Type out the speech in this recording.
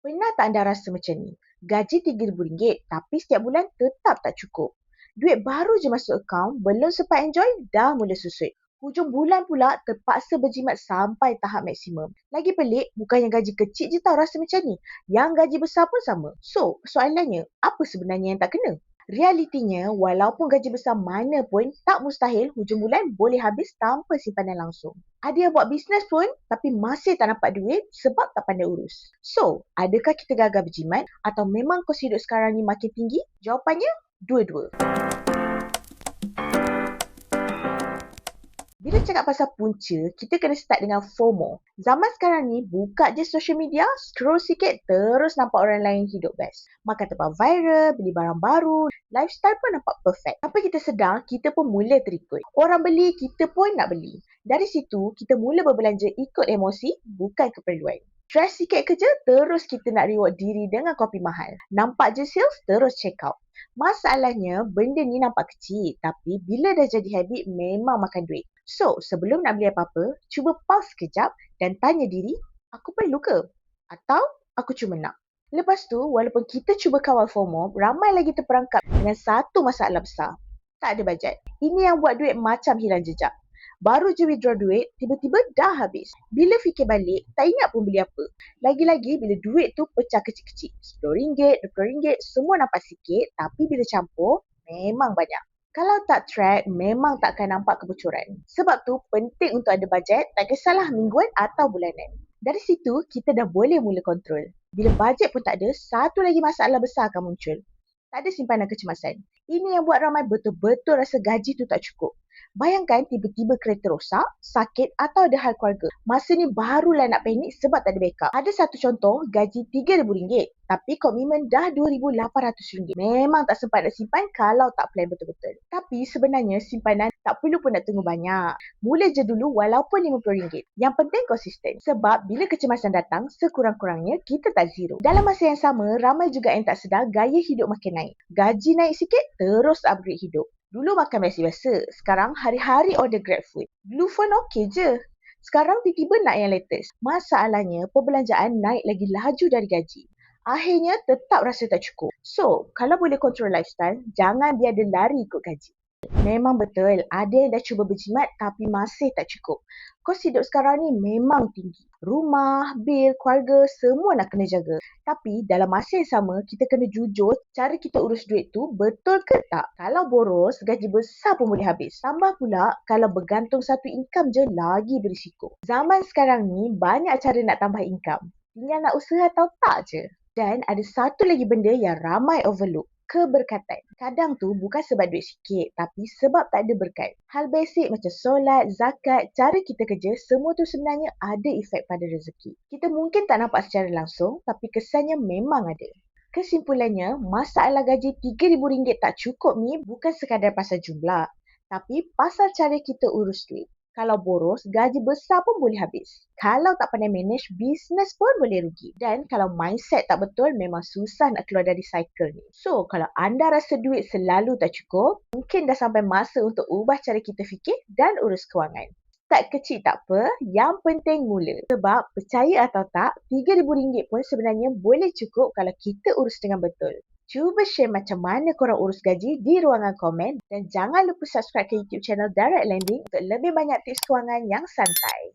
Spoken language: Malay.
Pernah tak anda rasa macam ni? Gaji RM3,000 tapi setiap bulan tetap tak cukup. Duit baru je masuk akaun, belum sempat enjoy, dah mula susut. Hujung bulan pula terpaksa berjimat sampai tahap maksimum. Lagi pelik, bukannya gaji kecil je tau rasa macam ni. Yang gaji besar pun sama. So, soalannya, apa sebenarnya yang tak kena? Realitinya, walaupun gaji besar mana pun, tak mustahil hujung bulan boleh habis tanpa simpanan langsung. Ada yang buat bisnes pun tapi masih tak dapat duit sebab tak pandai urus. So, adakah kita gagal berjimat atau memang kos hidup sekarang ni makin tinggi? Jawapannya, dua-dua. Bila cakap pasal punca, kita kena start dengan FOMO. Zaman sekarang ni, buka je social media, scroll sikit, terus nampak orang lain hidup best. Makan tempat viral, beli barang baru, lifestyle pun nampak perfect. Tanpa kita sedar, kita pun mula terikut. Orang beli, kita pun nak beli. Dari situ, kita mula berbelanja ikut emosi, bukan keperluan. Stress sikit kerja, terus kita nak reward diri dengan kopi mahal. Nampak je sales, terus check out. Masalahnya, benda ni nampak kecil, tapi bila dah jadi habit, memang makan duit. So, sebelum nak beli apa-apa, cuba pause sekejap dan tanya diri, aku perlu ke? Atau aku cuma nak? Lepas tu, walaupun kita cuba kawal FOMO, ramai lagi terperangkap dengan satu masalah besar. Tak ada bajet. Ini yang buat duit macam hilang jejak. Baru je withdraw duit, tiba-tiba dah habis. Bila fikir balik, tak ingat pun beli apa. Lagi-lagi bila duit tu pecah kecil-kecil. RM10, RM20, semua nampak sikit, tapi bila campur, memang banyak. Kalau tak track, memang takkan nampak kebocoran. Sebab tu, penting untuk ada bajet, tak kisahlah mingguan atau bulanan. Dari situ, kita dah boleh mula kontrol. Bila bajet pun tak ada, satu lagi masalah besar akan muncul. Tak ada simpanan kecemasan. Ini yang buat ramai betul-betul rasa gaji tu tak cukup. Bayangkan tiba-tiba kereta rosak, sakit atau ada hal keluarga. Masa ni barulah nak panik sebab tak ada backup. Ada satu contoh, gaji RM3,000 tapi komitmen dah RM2,800. Memang tak sempat nak simpan kalau tak plan betul-betul. Tapi sebenarnya simpanan tak perlu pun nak tunggu banyak. Mula je dulu walaupun RM50. Yang penting konsisten. Sebab bila kecemasan datang, sekurang-kurangnya kita tak zero. Dalam masa yang sama, ramai juga yang tak sedar gaya hidup makin naik. Gaji naik sikit, terus upgrade hidup. Dulu makan biasa-biasa, sekarang hari-hari order Grab food. Dulu phone okey je. Sekarang tiba-tiba nak yang latest. Masalahnya, perbelanjaan naik lagi laju dari gaji. Akhirnya tetap rasa tak cukup. So, kalau boleh kontrol lifestyle, jangan biar dia lari ikut gaji. Memang betul, ada yang dah cuba berjimat tapi masih tak cukup. Kos hidup sekarang ni memang tinggi. Rumah, bil, keluarga, semua nak kena jaga. Tapi dalam masa yang sama, kita kena jujur cara kita urus duit tu betul ke tak? Kalau boros, gaji besar pun boleh habis. Tambah pula, kalau bergantung satu income je lagi berisiko. Zaman sekarang ni banyak cara nak tambah income. Tinggal nak usaha atau tak je. Dan ada satu lagi benda yang ramai overlook. Keberkatan. Kadang tu bukan sebab duit sikit, tapi sebab tak ada berkat. Hal basic macam solat, zakat, cara kita kerja, semua tu sebenarnya ada efek pada rezeki. Kita mungkin tak nampak secara langsung, tapi kesannya memang ada. Kesimpulannya, masalah gaji RM3,000 tak cukup ni bukan sekadar pasal jumlah, tapi pasal cara kita urus duit. Kalau boros, gaji besar pun boleh habis. Kalau tak pandai manage, bisnes pun boleh rugi. Dan kalau mindset tak betul, memang susah nak keluar dari cycle ni. So, kalau anda rasa duit selalu tak cukup, mungkin dah sampai masa untuk ubah cara kita fikir dan urus kewangan. Start kecil tak apa, yang penting mula. Sebab percaya atau tak, RM3,000 pun sebenarnya boleh cukup kalau kita urus dengan betul. Cuba share macam mana korang urus gaji di ruangan komen dan jangan lupa subscribe ke YouTube channel Direct Lending untuk lebih banyak tips kewangan yang santai.